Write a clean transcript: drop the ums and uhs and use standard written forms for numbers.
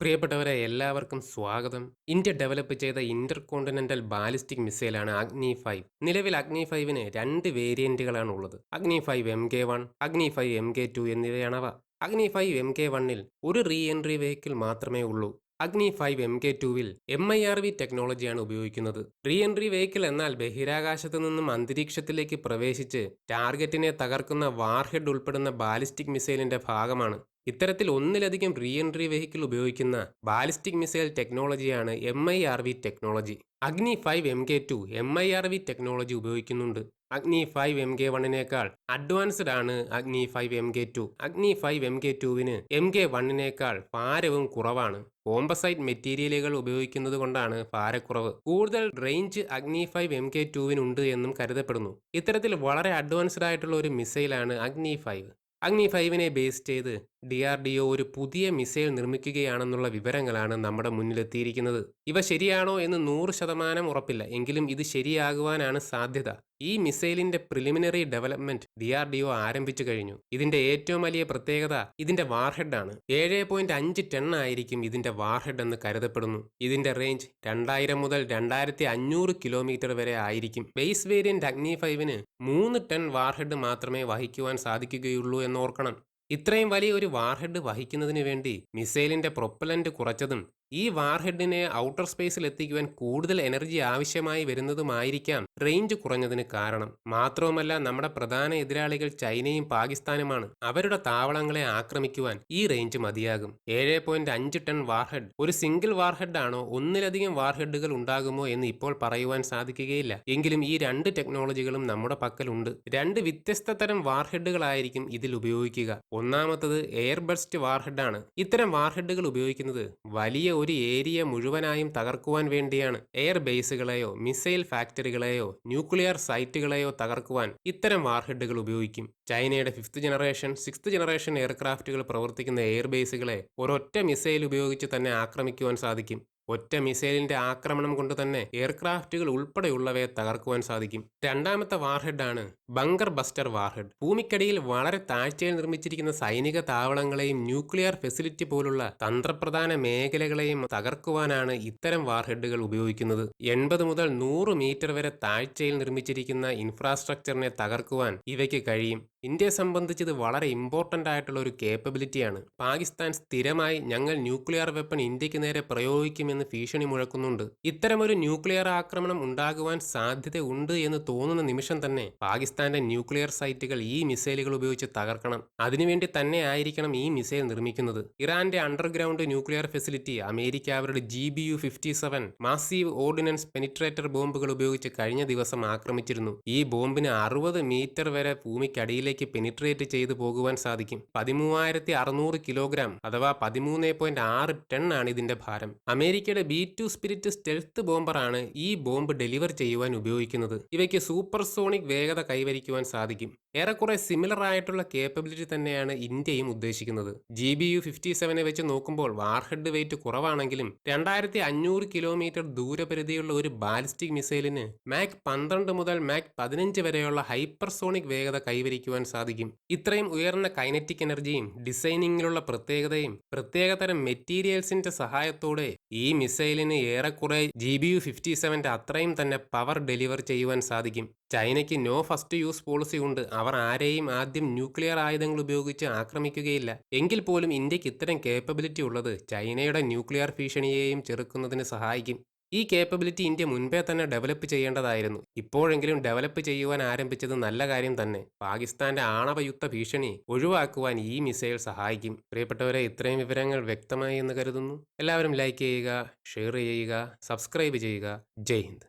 പ്രിയപ്പെട്ടവരെ എല്ലാവർക്കും സ്വാഗതം. ഇന്ത്യ ഡെവലപ്പ് ചെയ്ത ഇന്റർകോണ്ടിനെന്റൽ ബാലിസ്റ്റിക് മിസൈലാണ് അഗ്നി 5. നിലവിൽ അഗ്നി 5-ന് 2 വേരിയന്റുകളാണ് ഉള്ളത്. അഗ്നി 5 MK1, അഗ്നി 5 MK2 എന്നിവയാണവ. അഗ്നി 5 MK1-ൽ ഒരു റീ എൻട്രി വെഹിക്കിൾ മാത്രമേ ഉള്ളൂ. അഗ്നി 5 MK2-വിൽ MIRV ടെക്നോളജിയാണ് ഉപയോഗിക്കുന്നത്. റീ എൻട്രി വെഹിക്കിൾ എന്നാൽ ബഹിരാകാശത്തു നിന്നും അന്തരീക്ഷത്തിലേക്ക് പ്രവേശിച്ച് ടാർഗറ്റിനെ തകർക്കുന്ന വാർഹെഡ് ഉൾപ്പെടുന്ന ബാലിസ്റ്റിക് മിസൈലിന്റെ ഭാഗമാണ്. ഇത്തരത്തിൽ ഒന്നിലധികം റീ എൻട്രി വെഹിക്കിൾ ഉപയോഗിക്കുന്ന ബാലിസ്റ്റിക് മിസൈൽ ടെക്നോളജിയാണ് MIRV ടെക്നോളജി. അഗ്നി 5 MK2 MIRV ടെക്നോളജി ഉപയോഗിക്കുന്നുണ്ട്. അഗ്നി 5 MK1-നേക്കാൾ അഡ്വാൻസ്ഡ് ആണ് അഗ്നി 5 MK2. അഗ്നി 5 MK2-വിന് MK1-നേക്കാൾ ഭാരവും കുറവാണ്. കോമ്പസൈറ്റ് മെറ്റീരിയലുകൾ ഉപയോഗിക്കുന്നത് കൊണ്ടാണ് ഭാരക്കുറവ്. കൂടുതൽ റേഞ്ച് അഗ്നി 5 MK2-വിനുണ്ട് എന്നും കരുതപ്പെടുന്നു. ഇത്തരത്തിൽ വളരെ അഡ്വാൻസ്ഡ് ആയിട്ടുള്ള ഒരു മിസൈലാണ് അഗ്നി 5. അഗ്നി 5-നെ ബേസ് ചെയ്ത് DRDO ഒരു പുതിയ മിസൈൽ നിർമ്മിക്കുകയാണെന്നുള്ള വിവരങ്ങളാണ് നമ്മുടെ മുന്നിലെത്തിയിരിക്കുന്നത്. ഇവ ശരിയാണോ എന്ന് 100% ഉറപ്പില്ല, എങ്കിലും ഇത് ശരിയാകുവാനാണ് സാധ്യത. ഈ മിസൈലിന്റെ പ്രിലിമിനറി ഡെവലപ്മെന്റ് DRDO ആരംഭിച്ചു കഴിഞ്ഞു. ഇതിന്റെ ഏറ്റവും വലിയ പ്രത്യേകത ഇതിന്റെ വാർഹെഡ് ആണ്. 7.5 ടൺ ആയിരിക്കും ഇതിന്റെ വാർഹെഡ് എന്ന് കരുതപ്പെടുന്നു. ഇതിന്റെ റേഞ്ച് 2000 മുതൽ 2500 കിലോമീറ്റർ വരെ ആയിരിക്കും. ബേസ് വേരിയന്റ് അഗ്നി 5-ന് 3 ടൺ വാർഹെഡ് മാത്രമേ വഹിക്കുവാൻ സാധിക്കുകയുള്ളൂ എന്നോർക്കണം. ഇത്രയും വലിയ ഒരു വാർഹെഡ് വഹിക്കുന്നതിന് വേണ്ടി മിസൈലിന്റെ പ്രൊപ്പലന്റ് കുറച്ചതും ഈ വാർഹെഡിനെ ഔട്ടർ സ്പേസിൽ എത്തിക്കുവാൻ കൂടുതൽ എനർജി ആവശ്യമായി വരുന്നതുമായിരിക്കാം റേഞ്ച് കുറഞ്ഞതിന് കാരണം. മാത്രവുമല്ല, നമ്മുടെ പ്രധാന എതിരാളികൾ ചൈനയും പാകിസ്ഥാനുമാണ്. അവരുടെ താവളങ്ങളെ ആക്രമിക്കുവാൻ ഈ റേഞ്ച് മതിയാകും. 7.5 ടൺ വാർഹെഡ് ഒരു സിംഗിൾ വാർഹെഡ് ആണോ, ഒന്നിലധികം വാർഹെഡുകൾ ഉണ്ടാകുമോ എന്ന് ഇപ്പോൾ പറയുവാൻ സാധിക്കുകയില്ല. എങ്കിലും ഈ 2 ടെക്നോളജികളും നമ്മുടെ പക്കലുണ്ട്. 2 വ്യത്യസ്ത തരം വാർഹെഡുകളായിരിക്കും ഇതിൽ ഉപയോഗിക്കുക. ഒന്നാമത്തത് എയർ ബർസ്റ്റ് വാർഹെഡ് ആണ്. ഇത്തരം വാർഹെഡുകൾ ഉപയോഗിക്കുന്നത് വലിയ ഒരു ഏരിയ മുഴുവനായും തകർക്കുവാൻ വേണ്ടിയാണ്. എയർ ബേസുകളെയോ മിസൈൽ ഫാക്ടറികളെയോ ന്യൂക്ലിയർ സൈറ്റുകളെയോ തകർക്കുവാൻ ഇത്തരം വാർഹെഡുകൾ ഉപയോഗിക്കും. ചൈനയുടെ 5th ജനറേഷൻ 6th ജനറേഷൻ എയർക്രാഫ്റ്റുകൾ പ്രവർത്തിക്കുന്ന എയർ ബേസുകളെ ഒരൊറ്റ മിസൈൽ ഉപയോഗിച്ച് തന്നെ ആക്രമിക്കുവാൻ സാധിക്കും. ഒറ്റ മിസൈലിന്റെ ആക്രമണം കൊണ്ട് തന്നെ എയർക്രാഫ്റ്റുകൾ ഉൾപ്പെടെയുള്ളവയെ തകർക്കുവാൻ സാധിക്കും. രണ്ടാമത്തെ വാർഹെഡാണ് ബങ്കർ ബസ്റ്റർ വാർഹെഡ്. ഭൂമിക്കടിയിൽ വളരെ താഴ്ചയിൽ നിർമ്മിച്ചിരിക്കുന്ന സൈനിക താവളങ്ങളെയും ന്യൂക്ലിയർ ഫെസിലിറ്റി പോലുള്ള തന്ത്രപ്രധാന മേഖലകളെയും തകർക്കുവാനാണ് ഇത്തരം വാർഹെഡുകൾ ഉപയോഗിക്കുന്നത്. 80 മുതൽ 100 മീറ്റർ വരെ താഴ്ചയിൽ നിർമ്മിച്ചിരിക്കുന്ന ഇൻഫ്രാസ്ട്രക്ചറിനെ തകർക്കുവാൻ ഇവയ്ക്ക് കഴിയും. ഇന്ത്യയെ സംബന്ധിച്ച് ഇത് വളരെ ഇമ്പോർട്ടന്റ് ആയിട്ടുള്ള ഒരു കേപ്പബിലിറ്റിയാണ്. പാകിസ്ഥാൻ സ്ഥിരമായി ഞങ്ങൾ ന്യൂക്ലിയർ വെപ്പൺ ഇന്ത്യക്ക് നേരെ പ്രയോഗിക്കുമെന്ന് ഭീഷണി മുഴക്കുന്നുണ്ട്. ഇത്തരമൊരു ന്യൂക്ലിയർ ആക്രമണം ഉണ്ടാകുവാൻ സാധ്യത ഉണ്ട് എന്ന് തോന്നുന്ന നിമിഷം തന്നെ പാകിസ്ഥാന്റെ ന്യൂക്ലിയർ സൈറ്റുകൾ ഈ മിസൈലുകൾ ഉപയോഗിച്ച് തകർക്കണം. അതിനുവേണ്ടി തന്നെ ആയിരിക്കണം ഈ മിസൈൽ നിർമ്മിക്കുന്നത്. ഇറാന്റെ അണ്ടർഗ്രൗണ്ട് ന്യൂക്ലിയർ ഫെസിലിറ്റി അമേരിക്ക അവരുടെ GBU-57 മാസീവ് ഓർഡിനൻസ് പെനിട്രേറ്റർ ബോംബുകൾ ഉപയോഗിച്ച് കഴിഞ്ഞ ദിവസം ആക്രമിച്ചിരുന്നു. ഈ ബോംബിന് 60 മീറ്റർ വരെ ഭൂമിക്കടിയിലേക്ക് പെനിട്രേറ്റ് ചെയ്തു പോകുവാൻ സാധിക്കും. 13,600 കിലോഗ്രാം അഥവാ 13.6 ടൺ ആണ് ഇതിന്റെ ഭാരം. അമേരിക്കയുടെ B2 സ്പിരിറ്റ് സ്റ്റെൽത്ത് ബോംബറാണ് ഈ ബോംബ് ഡെലിവർ ചെയ്യുവാൻ ഉപയോഗിക്കുന്നത്. ഇവയ്ക്ക് സൂപ്പർസോണിക് വേഗത കൈവരിക്കുവാൻ സാധിക്കും. ഏറെക്കുറെ സിമിലർ ആയിട്ടുള്ള കേപ്പബിലിറ്റി തന്നെയാണ് ഇന്ത്യയും ഉദ്ദേശിക്കുന്നത്. GBU-57 വെച്ച് നോക്കുമ്പോൾ വാർഹെഡ് വെയിറ്റ് കുറവാണെങ്കിലും 2500 കിലോമീറ്റർ ദൂരപരിധിയുള്ള ഒരു ബാലിസ്റ്റിക് മിസൈലിന് മാക് 12 മുതൽ മാക് 15 വരെയുള്ള ഹൈപ്പർസോണിക് വേഗത കൈവരിക്കുവാൻ സാധിക്കും. ഇത്രയും ഉയർന്ന കൈനറ്റിക് എനർജിയും ഡിസൈനിങ്ങിലുള്ള പ്രത്യേകതയും പ്രത്യേകതരം മെറ്റീരിയൽസിന്റെ സഹായത്തോടെ ഈ മിസൈലിന് ഏറെക്കുറെ GBU-57 അത്രയും തന്നെ പവർ ഡെലിവർ ചെയ്യുവാൻ സാധിക്കും. ചൈനയ്ക്ക് നോ ഫസ്റ്റ് യൂസ് പോളിസി ഉണ്ട്. അവർ ആരെയും ആദ്യം ന്യൂക്ലിയർ ആയുധങ്ങൾ ഉപയോഗിച്ച് ആക്രമിക്കുകയില്ല. എങ്കിൽ പോലും ഇന്ത്യക്ക് ഇത്തരം കേപ്പബിലിറ്റി ഉള്ളത് ചൈനയുടെ ന്യൂക്ലിയർ ഭീഷണിയെയും ചെറുക്കുന്നതിന് സഹായിക്കും. ഈ കേപ്പബിലിറ്റി ഇന്ത്യ മുൻപേ തന്നെ ഡെവലപ്പ് ചെയ്യേണ്ടതായിരുന്നു. ഇപ്പോഴെങ്കിലും ഡെവലപ്പ് ചെയ്യുവാൻ ആരംഭിച്ചത് നല്ല കാര്യം തന്നെ. പാകിസ്ഥാന്റെ ആണവയുദ്ധ ഭീഷണി ഒഴിവാക്കുവാൻ ഈ മിസൈൽ സഹായിക്കും. പ്രിയപ്പെട്ടവരെ, ഇത്രയും വിവരങ്ങൾ വ്യക്തമായി എന്ന് കരുതുന്നു. എല്ലാവരും ലൈക്ക് ചെയ്യുക, ഷെയർ ചെയ്യുക, സബ്സ്ക്രൈബ് ചെയ്യുക. ജയ് ഹിന്ദ്.